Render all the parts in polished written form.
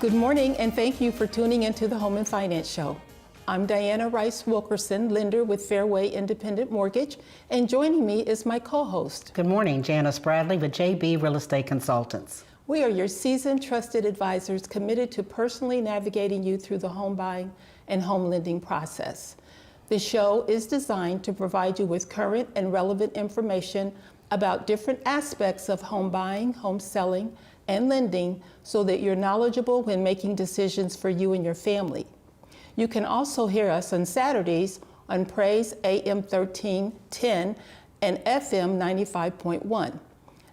Good morning, and thank you for tuning into the Home and Finance Show. I'm Diana Rice-Wilkerson, lender with Fairway Independent Mortgage, and joining me is my co-host. Good morning, Janis Bradley with JB Real Estate Consultants. We are your seasoned, trusted advisors committed to personally navigating you through the home buying and home lending process. The show is designed to provide you with current and relevant information about different aspects of home buying, home selling, and lending so that you're knowledgeable when making decisions for you and your family. You can also hear us on Saturdays on Praise AM 1310 and FM 95.1.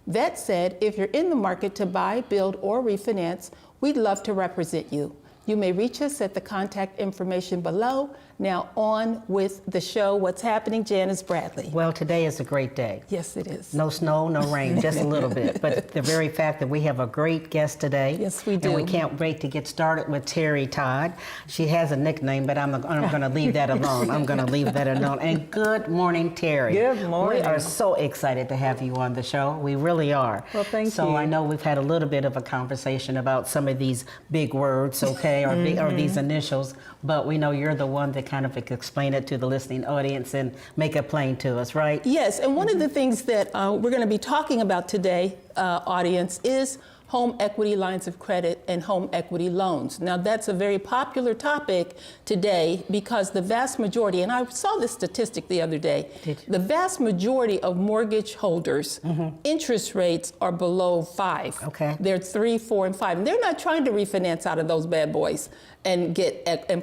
That said, if you're in the market to buy, build, or refinance, we'd love to represent you. You may reach us at the contact information below. Now on with the show. What's happening, Janis Bradley? Well, today is a great day. Yes, it is. No snow, no rain, just a little bit. But the very fact that we have a great guest today. Yes, we do. And we can't wait to get started with Teri Todd. She has a nickname, but I'm going to leave that alone. I'm going to leave that alone. And good morning, Teri. Good morning. We are so excited to have you on the show. We really are. Well, thank you. So I know we've had a little bit of a conversation about some of these big words, okay, or these initials, but we know you're the one that kind of explain it to the listening audience and make it plain to us, right? Yes, and one of the things that we're going to be talking about today, audience, is home equity lines of credit and home equity loans. Now, that's a very popular topic today because the vast majority, and I saw this statistic the other day, the vast majority of mortgage holders, interest rates are below 5. Okay. They're 3, 4, and 5. And they're not trying to refinance out of those bad boys and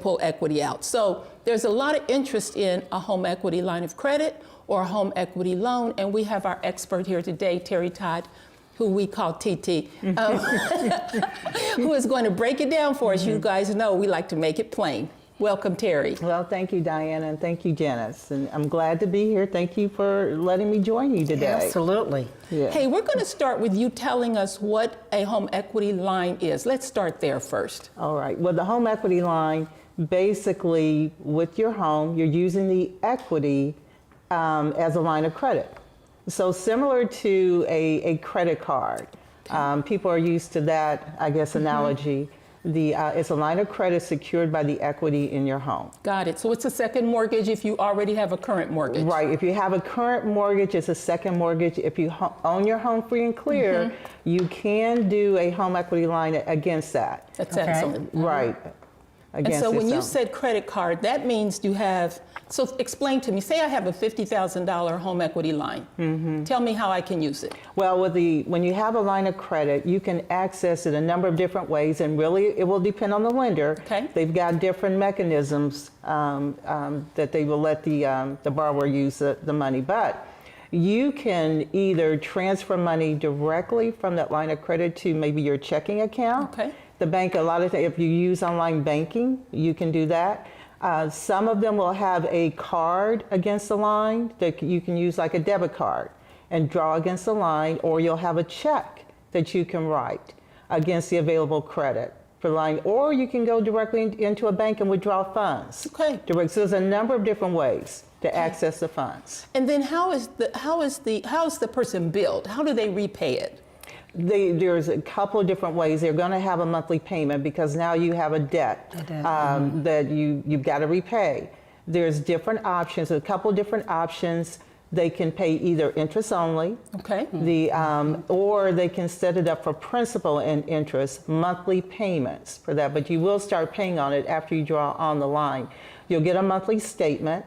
pull equity out. So there's a lot of interest in a home equity line of credit or a home equity loan, and we have our expert here today, Teri Todd, who we call TT, who is going to break it down for us. You guys know we like to make it plain. Welcome, Teri. Well, thank you, Diana, and thank you, Janis. And I'm glad to be here. Thank you for letting me join you today. Absolutely. Yeah. Hey, we're going to start with you telling us what a home equity line is. Let's start there first. All right. Well, the home equity line, basically, with your home, you're using the equity as a line of credit. So similar to a credit card, people are used to that, I guess, analogy. It's a line of credit secured by the equity in your home. Got it. So it's a second mortgage if you already have a current mortgage. Right. If you have a current mortgage, it's a second mortgage. If you own your home free and clear, you can do a home equity line against that. That's excellent. Right. And so when you said credit card, that means you have, so explain to me, say I have a $50,000 home equity line. Tell me how I can use it. Well, when you have a line of credit, you can access it a number of different ways, and really it will depend on the lender. Okay. They've got different mechanisms that they will let the borrower use the money. But you can either transfer money directly from that line of credit to maybe your checking account. Okay. The bank, a lot of times, if you use online banking, you can do that. Some of them will have a card against the line that you can use, like a debit card, and draw against the line, or you'll have a check that you can write against the available credit for the line, or you can go directly into a bank and withdraw funds. Okay. So there's a number of different ways to access the funds. And then how is the person billed? How do they repay it? There's a couple of different ways. They're going to have a monthly payment because now you have a debt that you've got to repay. There's different options, a couple of different options. They can pay either interest only, okay, or they can set it up for principal and interest, monthly payments for that. But you will start paying on it after you draw on the line. You'll get a monthly statement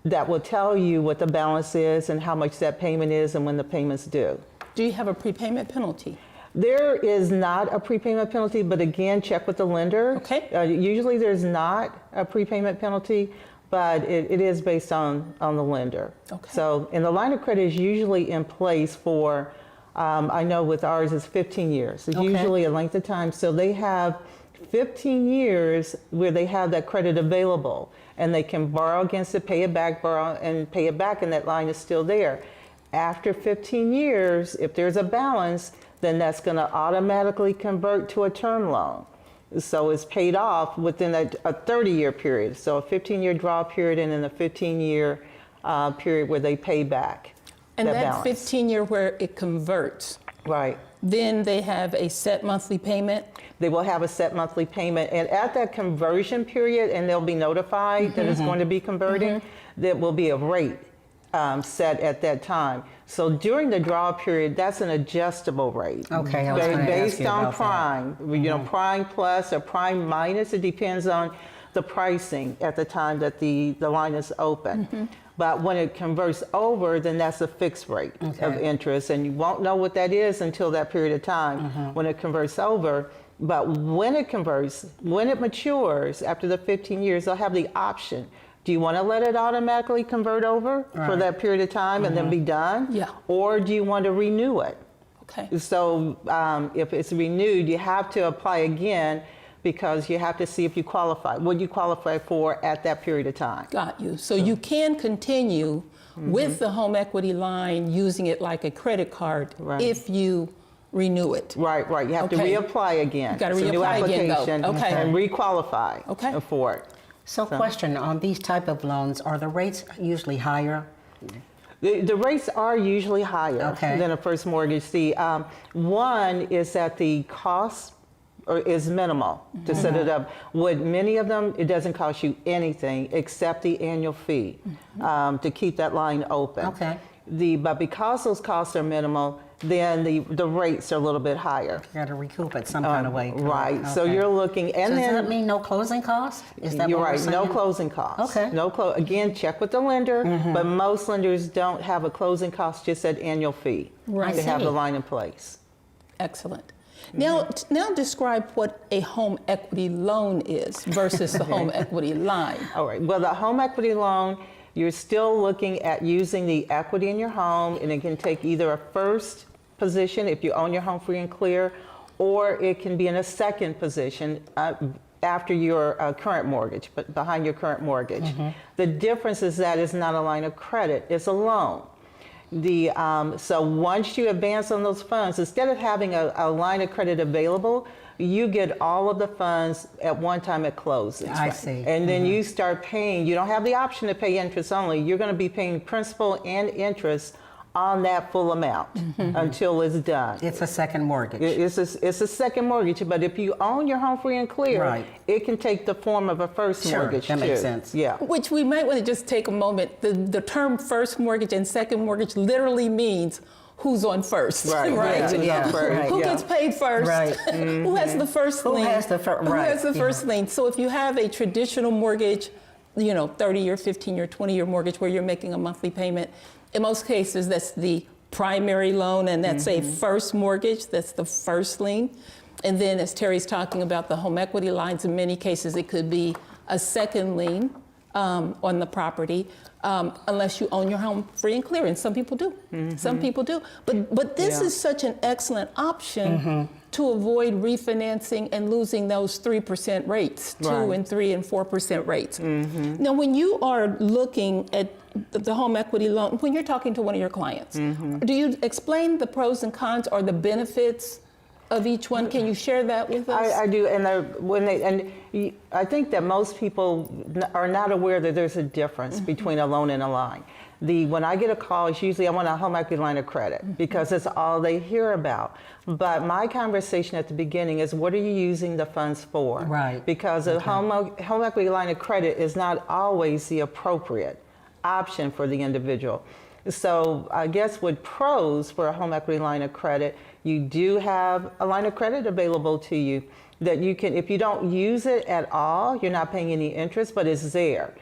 that will tell you what the balance is and how much that payment is and when the payment's due. Do you have a prepayment penalty? There is not a prepayment penalty, but again, check with the lender. Okay. Usually there's not a prepayment penalty, but it is based on the lender. Okay. So, and the line of credit is usually in place for, I know with ours it's 15 years. It's usually a length of time. So they have 15 years where they have that credit available and they can borrow against it, pay it back, borrow and pay it back, and that line is still there. After 15 years, if there's a balance, then that's going to automatically convert to a term loan. So it's paid off within a 30-year period. So a 15-year draw period and then a 15-year period where they pay back And that balance. 15-year where it converts, Right. Then they have a set monthly payment. They will have a set monthly payment, and at that conversion period, and they'll be notified that it's going to be converting, there will be a rate set at that time. So during the draw period, that's an adjustable rate. Okay, I was gonna ask Based you on about prime, you know, prime plus or prime minus, it depends on the pricing at the time that the line is open. But when it converts over, then that's a fixed rate of interest, and you won't know what that is until that period of time when it converts over. But when it converts, when it matures after the 15 years, they'll have the option. Do you want to let it automatically convert over for that period of time and then be done? Yeah. Or do you want to renew it? Okay. So if it's renewed, you have to apply again because you have to see if you qualify, what you qualify for at that period of time. Got you. So you can continue with the home equity line using it like a credit card if you renew it. Right, right. You have to reapply again. You got to It's a new reapply again, application though. Okay. and requalify for it. So question, on these type of loans, are the rates usually higher? The rates are usually higher than a first mortgage. One is that the cost is minimal to set it up. With many of them, it doesn't cost you anything except the annual fee to keep that line open. Okay. But because those costs are minimal, then the rates are a little bit higher. You got to recoup it some kind of way. Right. So you're looking, and so then does that mean no closing costs? Is that you're what we're right. saying? No closing costs. Okay. Again, check with the lender, but most lenders don't have a closing cost, just that annual fee to have the line in place. Excellent. Now describe what a home equity loan is versus the home equity line. All right. Well, the home equity loan, you're still looking at using the equity in your home, and it can take either a first position if you own your home free and clear, or it can be in a second position after your current mortgage, but behind your current mortgage. The difference is that it's not a line of credit, it's a loan. So once you advance on those funds, instead of having a line of credit available, you get all of the funds at one time at closing. I see. And then you start paying. You don't have the option to pay interest only. You're going to be paying principal and interest on that full amount until it's done. It's a second mortgage. It's a second mortgage, but if you own your home free and clear, it can take the form of a first mortgage that too. makes sense. Yeah. Which we might want to just take a moment. The term first mortgage and second mortgage literally means who's on first, Right. Who gets paid first? Right. Who has the first lien? Who has the Who has the first lien? So if you have a traditional mortgage, 30-year, 15-year, 20-year mortgage where you're making a monthly payment, in most cases that's the primary loan, and that's a first mortgage, that's the first lien. And then as Teri's talking about the home equity lines, in many cases it could be a second lien on the property, unless you own your home free and clear, and some people do. Some people do. But this is such an excellent option to avoid refinancing and losing those 3% rates, 2 and 3 and 4% rates. Now, when you are looking at the home equity loan, when you're talking to one of your clients, do you explain the pros and cons or the benefits of each one? Can you share that with us? I do, and I think that most people are not aware that there's a difference between a loan and a line. When I get a call, it's usually I want a home equity line of credit because that's all they hear about. But my conversation at the beginning is, what are you using the funds for? Right. Because a home equity line of credit is not always the appropriate option for the individual. So I guess with pros for a home equity line of credit, you do have a line of credit available to you that you can, if you don't use it at all, you're not paying any interest, but it's there.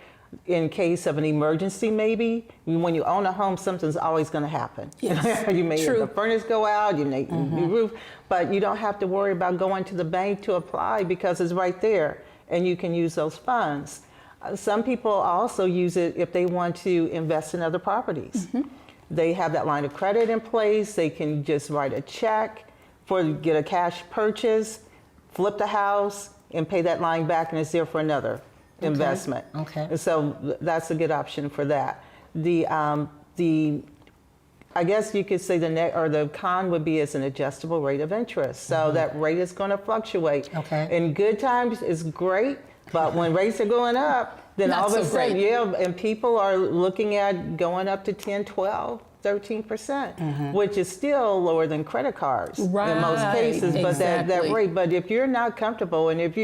In case of an emergency, maybe, when you own a home, something's always going to happen. Yes. You may True. have the furnace go out, you may the roof, but you don't have to worry about going to the bank to apply because it's right there and you can use those funds. Some people also use it if they want to invest in other properties. They have that line of credit in place. They can just write a check get a cash purchase, flip the house, and pay that line back, and it's there for another investment. And so that's a good option for that. I guess you could say the con would be as an adjustable rate of interest. So that rate is going to fluctuate. In good times, it's great. But when rates are going up, then all of a sudden, and people are looking at going up to 10, 12, 13%, which is still lower than credit cards in most Right, cases. But that exactly. rate. But if you're not comfortable, and if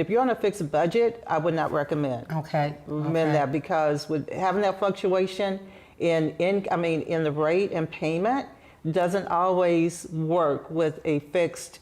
you're on a fixed budget, I would not recommend Okay. that, because with having that fluctuation in the rate and payment doesn't always work with a fixed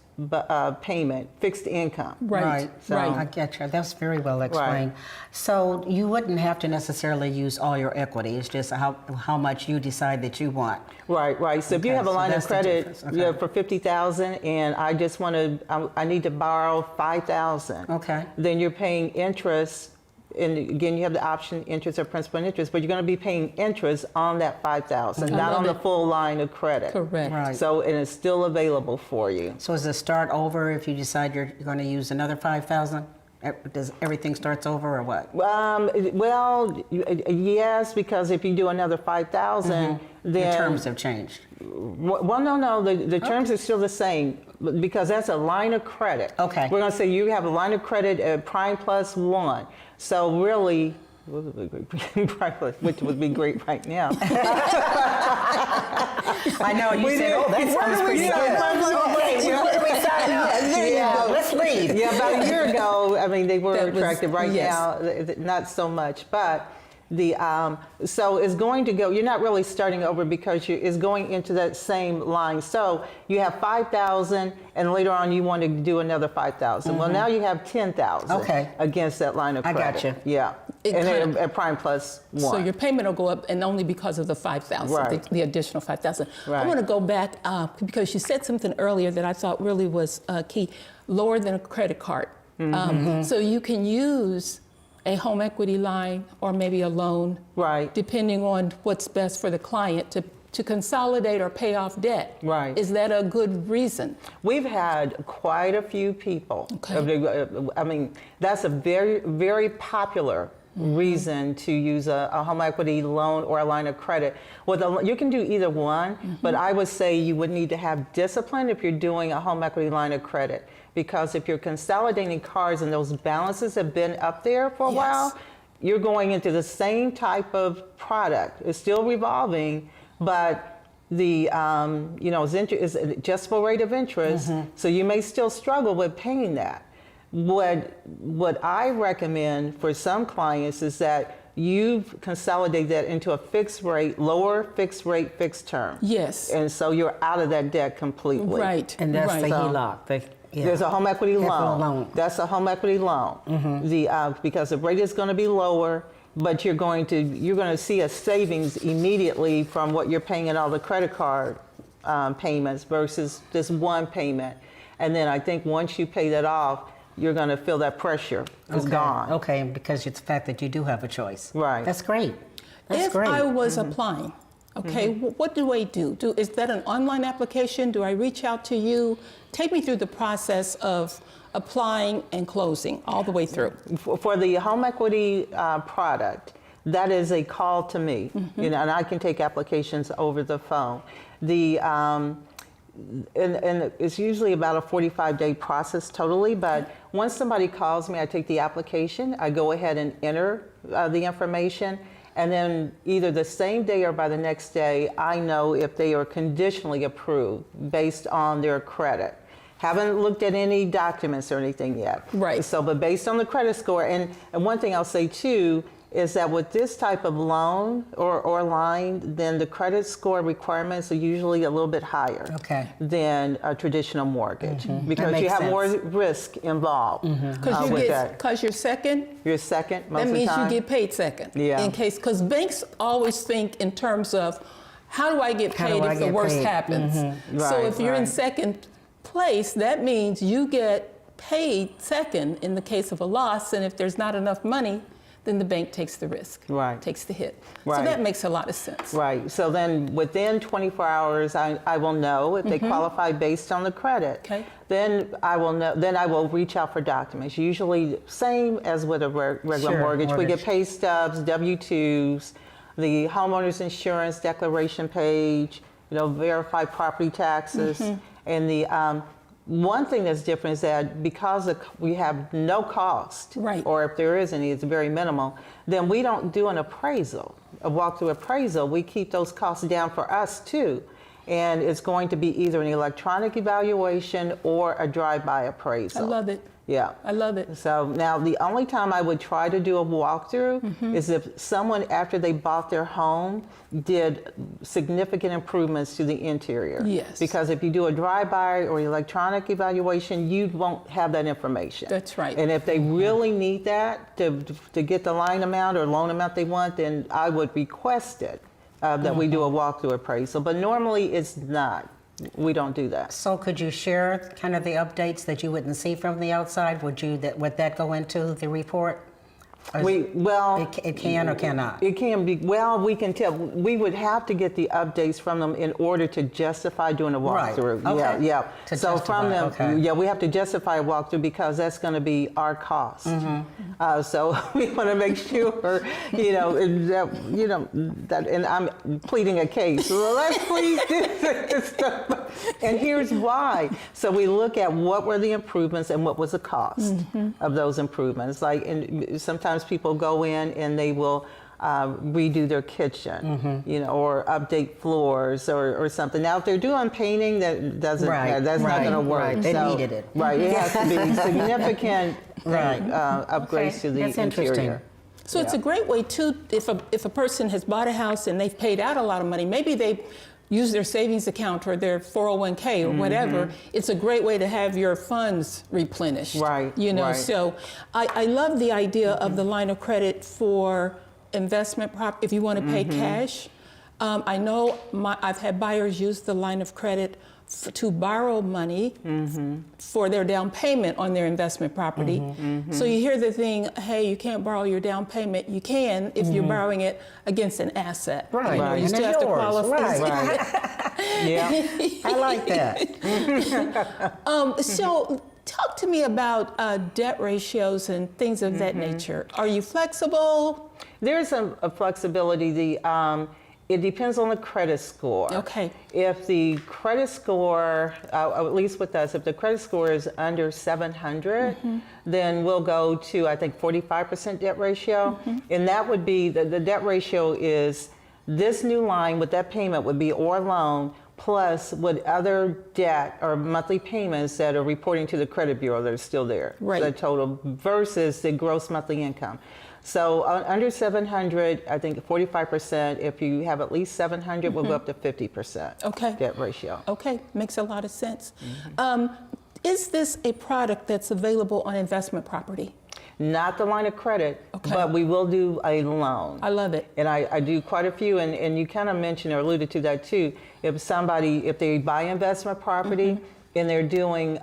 payment, fixed income. Right, So- right. I get you. That's very well explained. So you wouldn't have to necessarily use all your equity. It's just how much you decide that you want. Right. So if you Okay, have a so line of that's the credit difference. Okay. for 50,000, and I just I need to borrow 5,000. Okay. Then you're paying interest, and again, you have the option interest or principal and interest, but you're going to be paying interest on that 5,000, not love on the it. full line of credit. Correct. Right. So, and it's still available for you. So is it start over if you decide you're going to use another 5,000? Does everything starts over or what? Yes, because if you do another 5,000, The then terms have changed. Well, no. The terms are still the same, because that's a line of credit. Okay. We're going to say you have a line of credit at prime plus 1. So really, which would be great right now. I know, you said, oh, that sounds pretty good. Where do we sign up? There you go. Let's leave. Yeah, about a year ago, they were That was- attractive. Right yes. now, not so much. But so it's going to go. You're not really starting over, because it's going into that same line. So you have 5,000, and later on you want to do another 5,000. Well, now you have 10,000. Okay. Against that line of I credit. got you. Yeah. It And kind then at prime plus 1. So your payment will go up, and only because of the 5,000, Right. the additional 5,000. I Right. want to go back because you said something earlier that I thought really was key, lower than a credit card. So you can use a home equity line or maybe a loan, Right. depending on what's best for the client to consolidate or pay off debt. Right. Is that a good reason? We've had quite a few people. Okay. That's a very, very popular reason to use a home equity loan or a line of credit. You can do either one, but I would say you would need to have discipline if you're doing a home equity line of credit. Because if you're consolidating cards and those balances have been up there for a Yes. while, you're going into the same type of product. It's still revolving, but the is an adjustable rate of interest, so you may still struggle with paying that. What I recommend for some clients is that you consolidate that into a fixed rate, lower fixed rate, fixed term. Yes. And so you're out of that debt completely. Right. And that's right. the So- HELOC. Yeah. There's a home equity Equity loan. loan. That's a home equity loan. Because the rate is going to be lower, but you're going to see a savings immediately from what you're paying in all the credit card payments versus this one payment. And then I think once you pay that off, you're going to feel that pressure is gone. Okay, because it's the fact that you do have a choice. Right. That's great. That's If great. I was applying, okay, what do I do? Is that an online application? Do I reach out to you? Take me through the process of applying and closing all the way through. For the home equity product, that is a call to me, and I can take applications over the phone. And it's usually about a 45-day process totally, but once somebody calls me, I take the application, I go ahead and enter the information, and then either the same day or by the next day, I know if they are conditionally approved based on their credit. Haven't looked at any documents or anything yet. Right. So, but based on the credit score, and one thing I'll say too, is that with this type of loan or line, then the credit score requirements are usually a little bit higher than a traditional mortgage, because you have more risk involved with that. Because you're second, You're second most that of the means time. you get paid second. Yeah. In case, because banks always think in terms of how do I get How do paid I if the get worst paid? happens? So Right, if you're in right. second place, that means you get paid second in the case of a loss, and if there's not enough money, then the bank takes the risk, Right. takes the hit. Right. So that makes a lot of sense. Right. So then within 24 hours, I will know if they qualify based on the credit. Okay. Then I will know. Then I will reach out for documents. Usually same as with a regular Sure, mortgage. We get mortgage. pay stubs, W-2s, the homeowner's insurance declaration page. Verify property taxes, and one thing that's different is that because we have no cost, Right. or if there is any, it's very minimal, then we don't do an appraisal, a walkthrough appraisal. We keep those costs down for us too. And it's going to be either an electronic evaluation or a drive-by appraisal. I love it. Yeah. I love it. So now the only time I would try to do a walkthrough is if someone, after they bought their home, did significant improvements to the interior. Yes. Because if you do a drive-by or electronic evaluation, you won't have that information. That's right. And if they really need that to get the line amount or loan amount they want, then I would request it that we do a walkthrough appraisal. But normally it's not. We don't do that. So could you share kind of the updates that you wouldn't see from the outside? Would that go into the report? Or it can or cannot? It can be. Well, we can tell. We would have to get the updates from them in order to justify doing a walkthrough. Right. Okay. Yeah. To so justify, from them, okay. yeah, we have to justify a walkthrough because that's going to be our cost. So we want to make sure, that, and I'm pleading a case. Well, let's please do this. And here's why. So we look at what were the improvements and what was the cost of those improvements. Like, and sometimes people go in and they will redo their kitchen, or update floors or something. Now, if they're doing painting, that doesn't. That's not going to work. Right. They needed it. Right. It has to be significant upgrades to the That's interior. interesting. So it's a great way too, if a person has bought a house and they've paid out a lot of money, maybe they use their savings account or their 401k or whatever, it's a great way to have your funds replenished. Right. So I love the idea of the line of credit for investment if you want to pay cash. I know I've had buyers use the line of credit to borrow money for their down payment on their investment property. So you hear the thing, hey, you can't borrow your down payment. You can if you're borrowing it against an asset. Right. You And still it's have to yours. qualify. Right. Yeah. I like that. So talk to me about debt ratios and things of that nature. Are you flexible? There's a flexibility. It depends on the credit score. Okay. If the credit score, at least with us, if the credit score is under 700, then we'll go to, I think, 45% debt ratio. And that would be, the debt ratio is this new line with that payment would be or loan plus what other debt or monthly payments that are reporting to the credit bureau that are still there. Right. The total versus the gross monthly income. So under 700, I think 45%. If you have at least 700, we'll go up to 50% debt ratio. Okay, makes a lot of sense. Is this a product that's available on investment property? Not the line of credit, but we will do a loan. I love it. And I do quite a few, and you kind of mentioned or alluded to that too. If they buy investment property and they're doing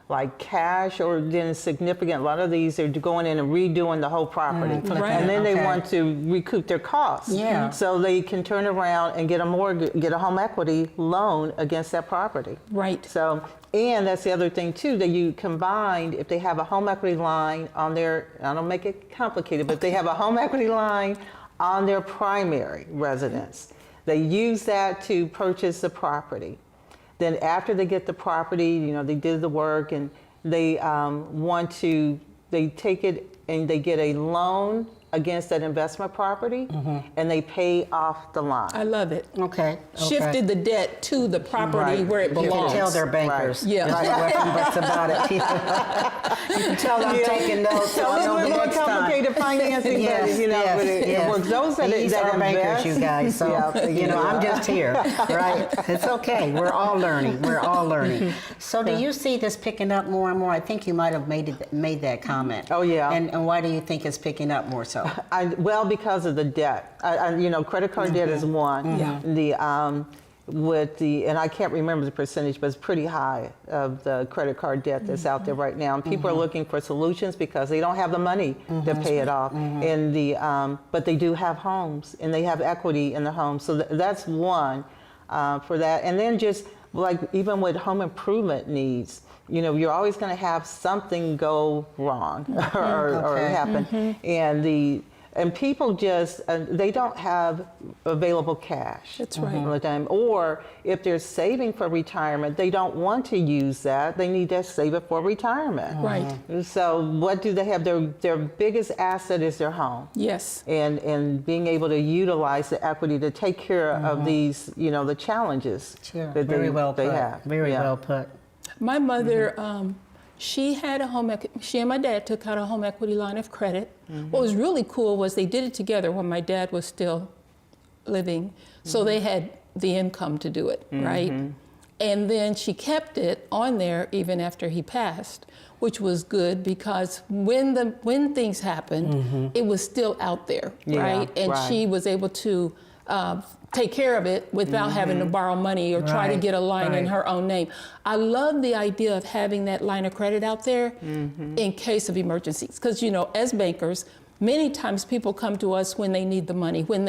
like cash or then significant, a lot of these are going in and redoing the whole property. And then they want to recoup their costs. Yeah. So they can turn around and get a home equity loan against that property. Right. So, and that's the other thing too, that you combined, if they have a home equity line on their, I don't make it complicated, but if they have a home equity line on their primary residence, they use that to purchase the property. Then after they get the property, they did the work and they they take it and they get a loan against that investment property and they pay off the line. I love it. Okay. Shifted the debt to the property where it You can belongs. tell they're bankers. Yeah. That's about it. You can tell I'm taking notes. So I a know little the more next time. complicated financing, but but it works. Those that These are bankers, invest, you guys. So I'm just here, right? It's okay. We're all learning. We're all learning. So do you see this picking up more and more? I think you might have made that comment. Oh yeah. And why do you think it's picking up more so? Well, because of the debt. Credit card debt is one. Yeah. And I can't remember the percentage, but it's pretty high of the credit card debt that's out there right now. And people are looking for solutions because they don't have the money to pay it off. And but they do have homes and they have equity in the home. So that's one for that. And then just like even with home improvement needs, you're always going to have something go wrong or happen. And And people just, they don't have available cash. That's right. All the time. Or if they're saving for retirement, they don't want to use that. They need to save it for retirement. Right. So what do they have? Their biggest asset is their home. Yes. And being able to utilize the equity to take care of these, the challenges that Very well they put. have. Very well put. My mother, she had she and my dad took out a home equity line of credit. What was really cool was they did it together when my dad was still living. So they had the income to do it, right? And then she kept it on there even after he passed, which was good because when things happened, it was still out there, right? And she was able to take care of it without having to borrow money or try to get a line in her own name. I love the idea of having that line of credit out there in case of emergencies. Because, as bankers, many times people come to us when they need the money, And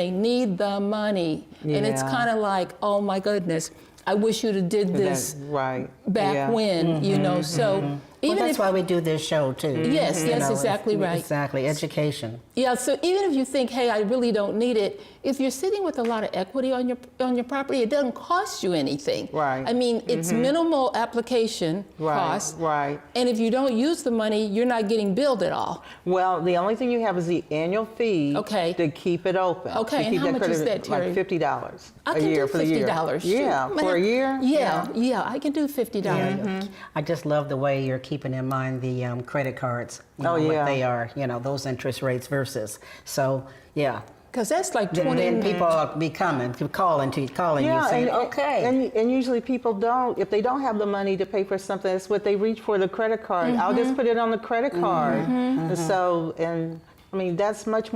it's kind of like, oh my goodness, I wish you'd have did this back when, so. Even that's why we do this show too. Yes, exactly right. Exactly, education. Yeah, so even if you think, hey, I really don't need it, if you're sitting with a lot of equity on your property, it doesn't cost you anything. Right. I mean, it's minimal application cost. Right. And if you don't use the money, you're not getting billed at all. Well, the only thing you have is the annual fee to keep it open. Okay, and how much is that, Teri? Like $50 I a can year do for the year. $50. Yeah, for a year? Yeah, I can do $50. I just love the way you're keeping in mind the credit cards. What they are, those interest rates versus. So, yeah. Because that's like 20. Then people will be calling you, saying, okay. And usually people don't, if they don't have the money to pay for something, that's what they reach for, the credit card. I'll just put it on the credit card. And so, I mean, that's a much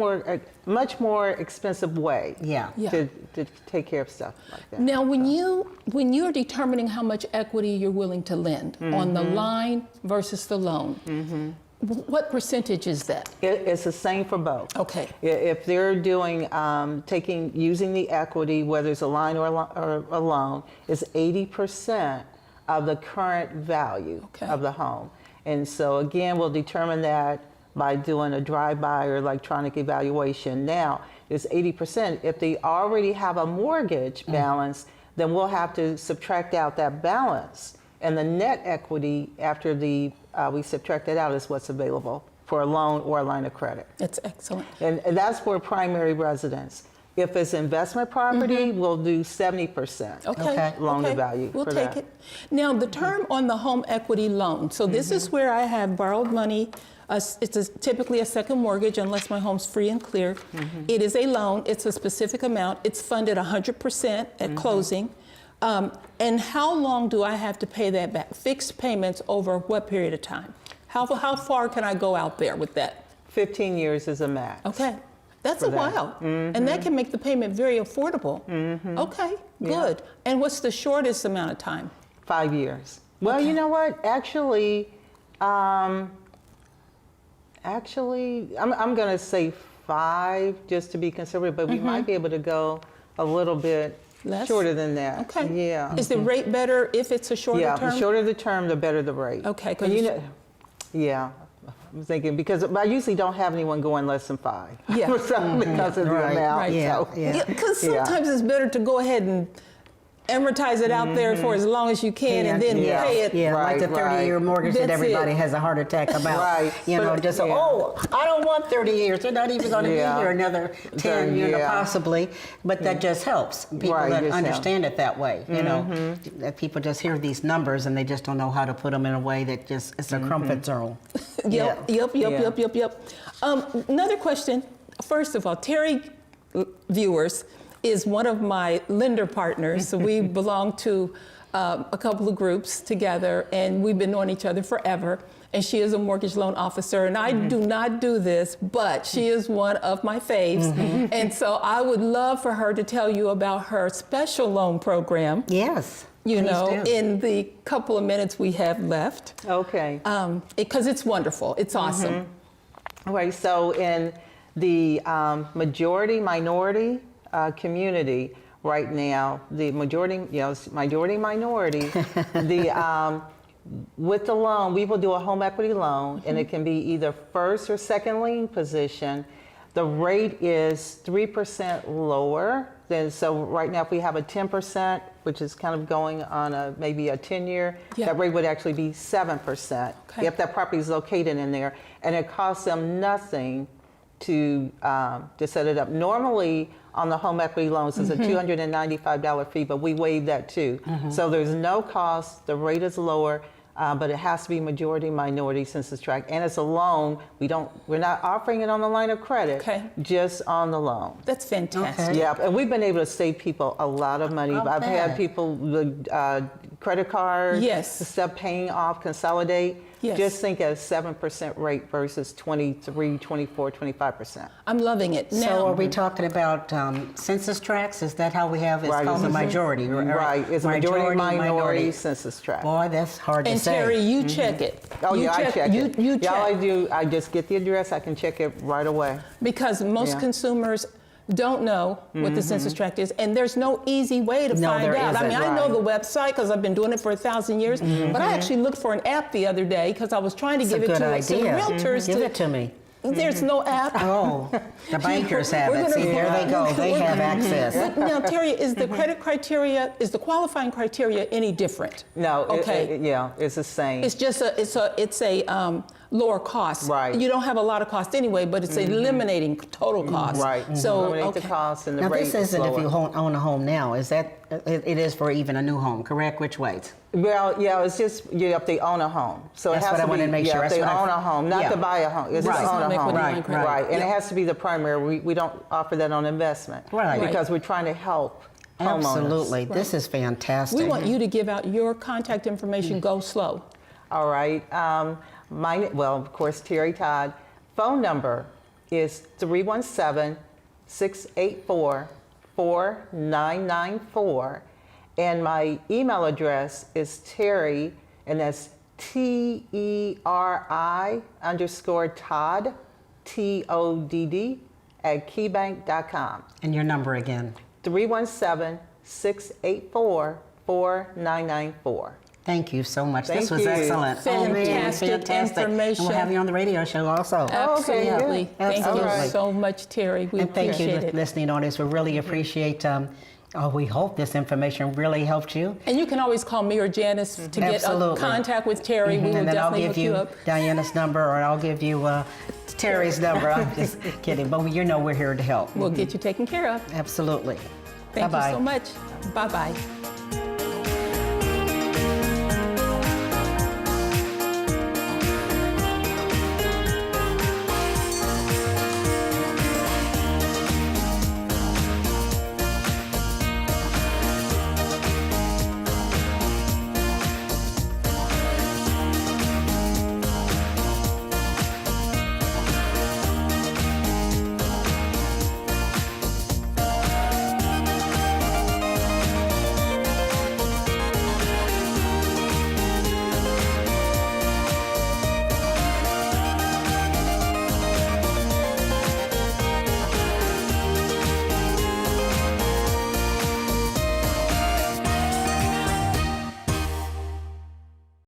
more expensive way to take care of stuff like that. Now, when you're determining how much equity you're willing to lend on the line versus the loan, what percentage is that? It's the same for both. Okay. If they're doing, using the equity, whether it's a line or a loan, it's 80% of the current value of the home. And so again, we'll determine that by doing a drive-by or electronic evaluation. Now, it's 80%. If they already have a mortgage balance, then we'll have to subtract out that balance. And the net equity after we subtract that out is what's available for a loan or a line of credit. That's excellent. And that's for primary residence. If it's investment property, we'll do 70% loan to value. We'll take it. Now, the term on the home equity loan. So this is where I have borrowed money. It's typically a second mortgage unless my home's free and clear. It is a loan. It's a specific amount. It's funded 100% at closing. And how long do I have to pay that back? Fixed payments over what period of time? How far can I go out there with that? 15 years is a max. Okay. That's a while. And that can make the payment very affordable. Okay, good. And what's the shortest amount of time? 5 years. Well, you know what? Actually, I'm going to say 5 just to be conservative, but we might be able to go a little bit shorter than that. Okay. Yeah. Is the rate better if it's a shorter term? Yeah, the shorter the term, the better the rate. Okay. I'm thinking because I usually don't have anyone going less than 5. Yeah. Because of the amount. Right. So. Because sometimes it's better to go ahead and amortize it out there for as long as you can and then pay it. Yeah, like the 30-year mortgage that everybody has a heart attack about. I don't want 30 years. They're not even going to be here another 10, possibly. But that just helps people that understand it that way. That people just hear these numbers and they just don't know how to put them in a way that just it's a comfort zone. Yep. Another question. First of all, Teri, viewers, is one of my lender partners. So we belong to a couple of groups together, and we've been knowing each other forever. And she is a mortgage loan officer, and I do not do this, but she is one of my faves. And so I would love for her to tell you about her special loan program. Yes. In the couple of minutes we have left. Okay. Because it's wonderful. It's awesome. All right. So in the majority-minority community right now, the minority, with the loan, we will do a home equity loan, and it can be either first or second lien position. The rate is 3% lower than, so right now if we have a 10%, which is kind of going on maybe a 10-year, Yeah. that rate would actually be 7% Okay. if that property is located in there. And it costs them nothing to set it up. Normally on the home equity loans is a $295 fee, but we waive that too. So there's no cost, the rate is lower, but it has to be majority minority census tract, and it's a loan. We're not offering it on the line of credit, Okay. just on the loan. That's fantastic. Okay. Yeah, and we've been able to save people a lot of money. I'll I've had bet. people with credit cards, Yes. instead of paying off, consolidate. Yes. Just think at a 7% rate versus 23, 24, 25%. I'm loving it. So Now, are we talking about census tracts? Is that how we have it? It's called the majority, Right, it's a majority minority census tract. Boy, that's hard to and say. Terry, you check it. Oh You yeah, I check you, it. You Yeah, all I check. do, I just get the address, I can check it right away. Because most Yeah. consumers don't know what the census tract is, and there's no easy way to No, find there out. I mean, isn't. I know Right. the website because I've been doing it for 1,000 years, but I actually looked for an app the other day because I was trying to It's a give it good to some idea. realtors. Give it to me. There's no app. Oh, the bankers have We're it. gonna- See, there they go. They we're have gonna- access. But now, Terry, is the credit criteria, is the qualifying criteria any different? No, Okay. yeah, it's the same. It's just it's a lower cost. Right. You don't have a lot of cost anyway, but it's eliminating total cost. Right. So Eliminate the okay. cost and the Now, rate this is isn't if you lower. own a home now. Is that, it is for even a new home, correct? Which way? Well, yeah, it's just if they own a home. So That's it has what I to wanted be, to make yeah, sure. if That's they what I- own a home, not yeah. to buy a home. It's just Right. own a Make home. what you Right, want, right. Right, and Yeah. it has to be the primary. We don't offer that on investment. Right. Because we're trying to help homeowners. Absolutely. This is fantastic. We want you to give out your contact information. Go slow. All right. Well, of course, Teri Todd. Phone number is 317-684-4994. And my email address is Teri, and that's TERI_Todd, TODD, @keybank.com. And your number again. 317-684-4994. Thank you so much. This Thank was you. excellent. Fantastic fantastic. information. And we'll have you on the radio show also. Okay, Absolutely. good. Thank you Absolutely. so much, Terry. We And thank you, appreciate it. listening audience. We really appreciate, we hope this information really helped you. And you can always call me or Janis to get Absolutely. contact with Terry. We will And then I'll definitely give hook you you up. Diana's number, or I'll give you Terry's number. I'm just kidding, but you know we're here to help. We'll get you taken care of. Absolutely. Thank Bye-bye. you so much. Bye-bye.